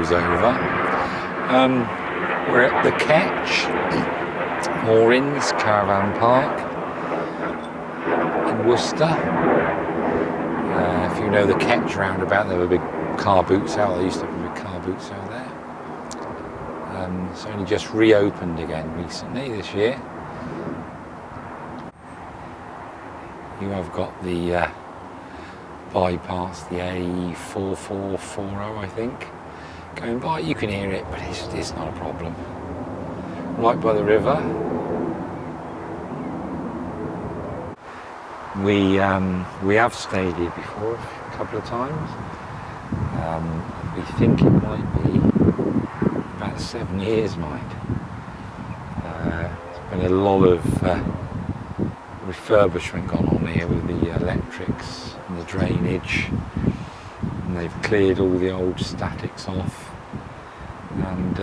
goes over. We're at the Ketch, moorings, caravan park in Worcester. If you know the Ketch roundabout, there were big car boot sale. There used to be a big car boot sale there. It's only just reopened again recently this year. You have got the bypass, the A4440, I think, going by. You can hear it, but it's not a problem. Right by the river. We have stayed here before a couple of times. We think it might be about 7 years, mind. There's been a lot of refurbishment gone on here with the electrics and the drainage, and they've cleared all the old statics off and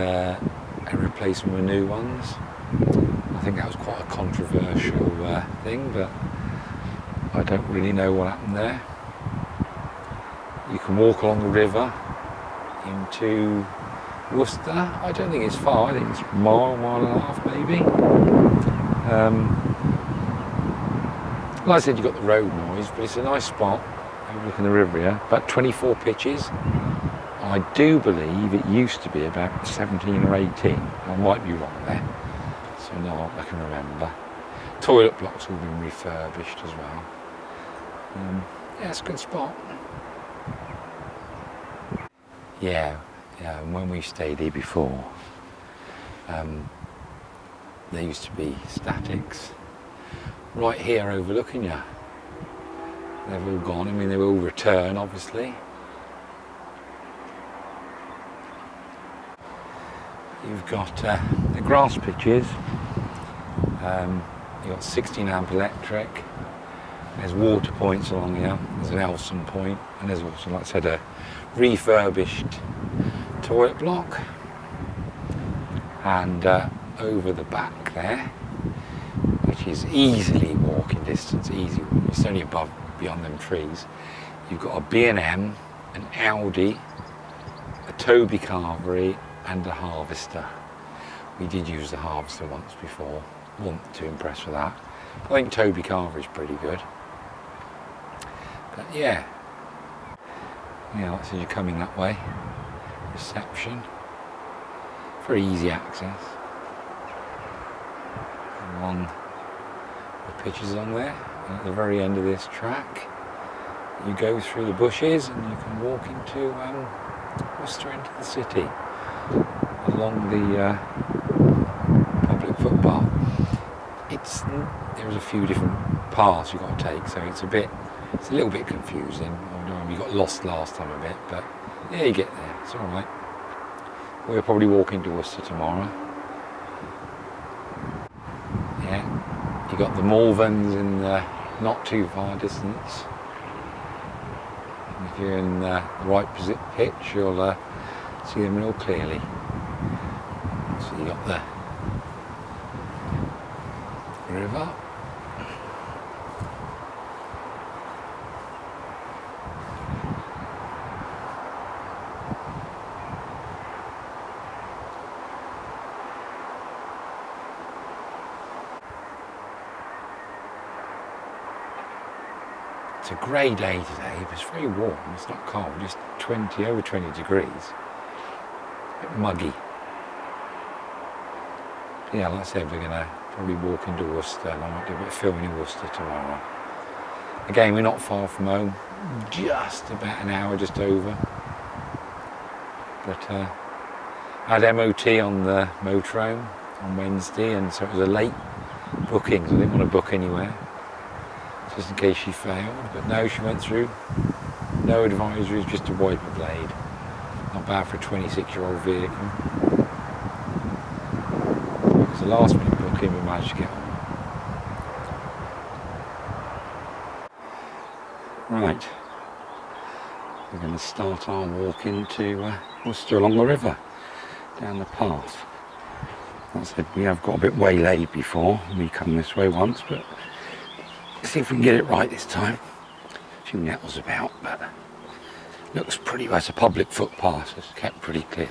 replaced them with new ones. I think that was quite a controversial thing, but I don't really know what happened there. You can walk along the river into Worcester. I don't think it's far. I think it's a mile and a half maybe. Like I said, you've got the road noise, but it's a nice spot overlooking the river here. About 24 pitches. I do believe it used to be about 17 or 18. I might be wrong there. So now I can remember. Toilet blocks have all been refurbished as well. Yeah, it's a good spot. Yeah, when we stayed here before, there used to be statics right here overlooking you. They've all gone. I mean, they will return, obviously. You've got the grass pitches. You've got 16 amp electric. There's water points along here. There's an Elson point, and there's also, like I said, a refurbished toilet block. And over the back there, which is easily walking distance, it's only beyond them trees. You've got a B&M, an Audi, a Toby Carvery, and a harvester. We did use the harvester once before. Wasn't too impressed with that. I think Toby Carvery is pretty good. But yeah, like I said, you're coming that way. Reception. Very easy access. Along the pitches along there. And at the very end of this track, you go through the bushes and you can walk into Worcester, into the city, along the public footpath. There's a few different paths you've got to take, so it's a little bit confusing. We got lost last time a bit, but yeah, you get there. It's all right. We'll probably walk into Worcester tomorrow. Yeah, you got the Malverns in not too far distance. And if you're in the right pitch, you'll see them real clearly. So you got the river. It's a grey day today, but it's very warm. It's not cold, just over 20 degrees. A bit muggy. Yeah, like I said, we're going to probably walk into Worcester, and I might do a bit of filming in Worcester tomorrow. Again, we're not far from home, just about an hour, just over. But I had MOT on the motorhome on Wednesday, and so it was a late booking, so I didn't want to book anywhere, just in case she failed. But no, she went through. No advisories, just a wiper blade. Not bad for a 26-year-old vehicle. It was the last minute booking, we managed to get on. Right, we're going to start our walk into Worcester along the river, down the path. Like I said, we have got a bit waylaid before. We come this way once, but let's see if we can get it right this time. A few nettles about, but Looks pretty well. It's a public footpath, so it's kept pretty clear.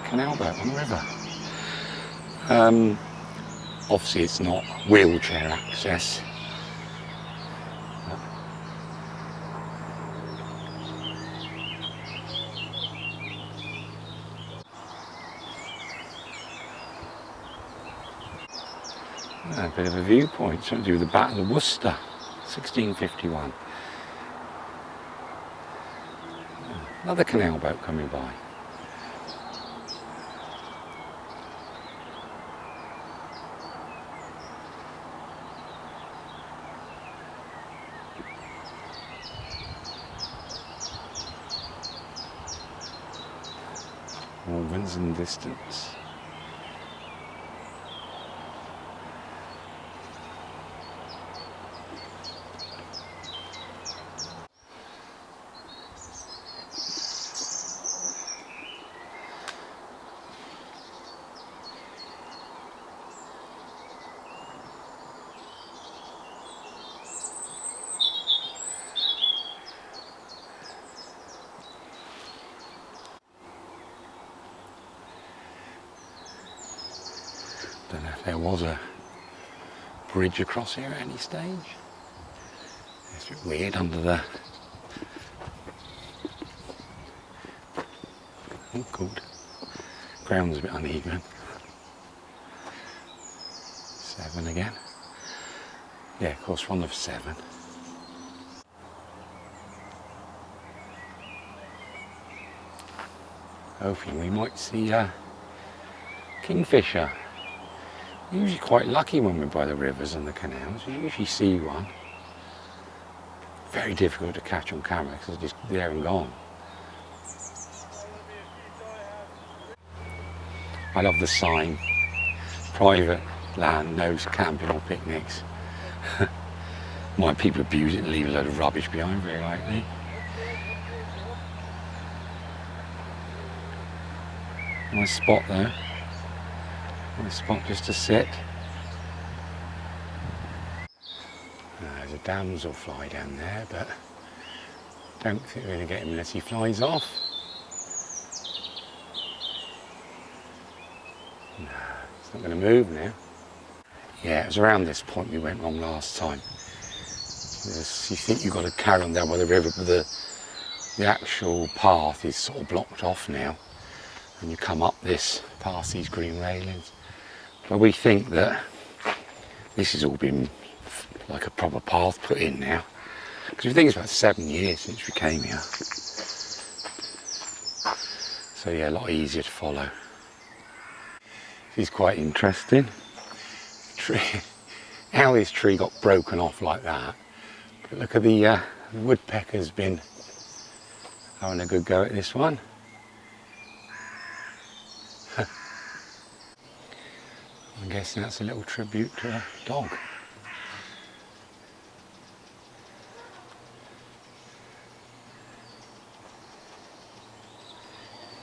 Canal boat on the river. Obviously it's not wheelchair access. A bit of a viewpoint, something to do with the Battle of Worcester, 1651. Another canal boat coming by. Organs in distance. Don't know if there was a bridge across here at any stage. It's a bit weird under the... Oh, good. Ground's a bit uneven. Severn again. Yeah, of course, one of Severn. Hopefully we might see kingfisher. Usually quite lucky when we're by the rivers and the canals. You usually see one. Very difficult to catch on camera because they're just there and gone. I love the sign. Private land, no camping or picnics. My people abuse it and leave a load of rubbish behind, very likely. Nice spot though. Nice spot just to sit. There's a damselfly down there, but don't think we're going to get him unless he flies off. No, it's not going to move now. Yeah, it was around this point we went wrong last time. You think you've got to carry on down by the river, but the actual path is sort of blocked off now. And you come up this, past these green railings. But we think that this has all been like a proper path put in now. Because we think it's about 7 years since we came here. So yeah, a lot easier to follow. This is quite interesting. How this tree got broken off like that. But look at the woodpecker's been having a good go at this one. I'm guessing that's a little tribute to a dog.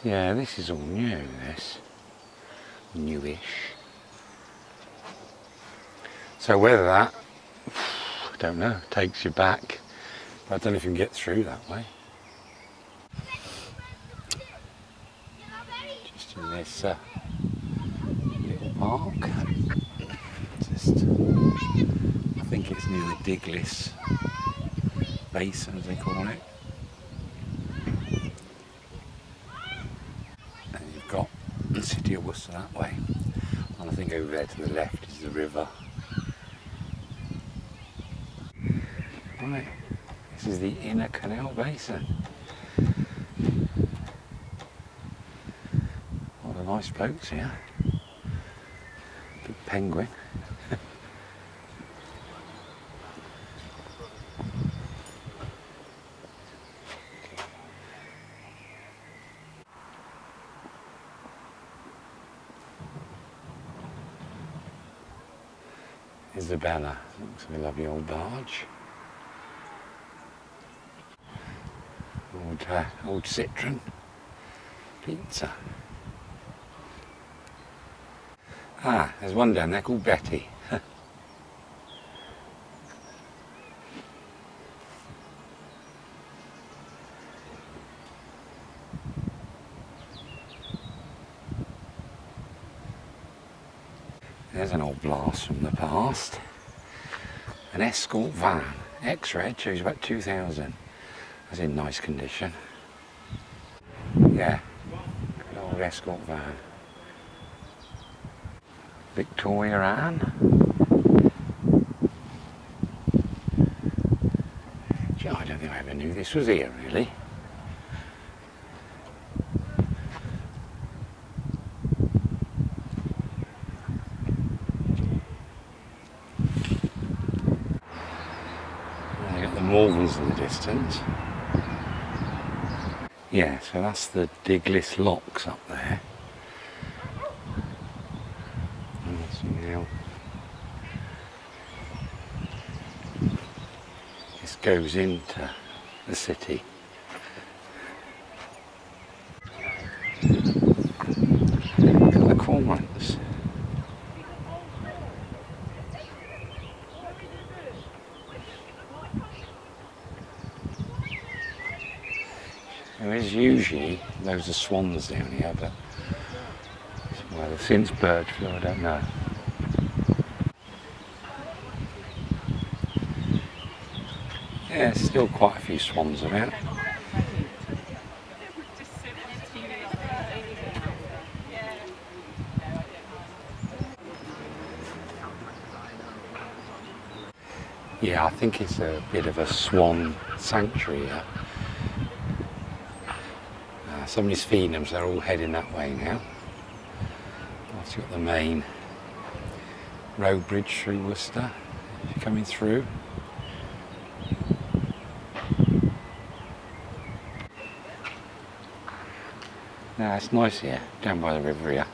Yeah, this is all new, this. Newish. So whether that, I don't know, takes you back. But I don't know if you can get through that way. Just in this little park. Just, I think it's near the Diglis Basin, as they call it. And you've got the city of Worcester that way. And I think over there to the left is the river. Right, this is the inner canal basin. What a nice boats here. Big penguin. Isabella, looks like a lovely old barge. Old Citroen pizza. Ah, there's one down there called Betty. There's an old blast from the past. An Escort van. X-Red shows about 2000. That's in nice condition. Yeah, good old Escort van. Victoria Ann. Gee, I don't think I ever knew this was here, really. I got the Morgans in the distance. Yeah, so that's the Diglis locks up there. Let's see now. This goes into the city. Look at the cormorants. There is usually loads of swans down here, but well, since bird flu, I don't know. Yeah, still quite a few swans about. Yeah, I think it's a bit of a swan sanctuary here. Somebody's feeding them, so they're all heading that way now. I've got the main road bridge through Worcester coming through. No, it's nice here, down by the river here.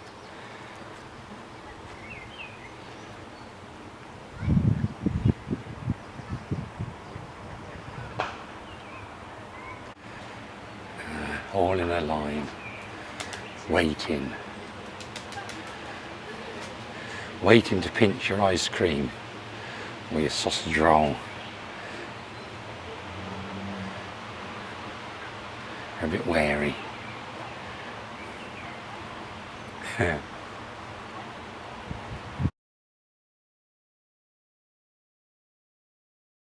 All in a line, waiting to pinch your ice cream or your sausage roll. They're a bit wary.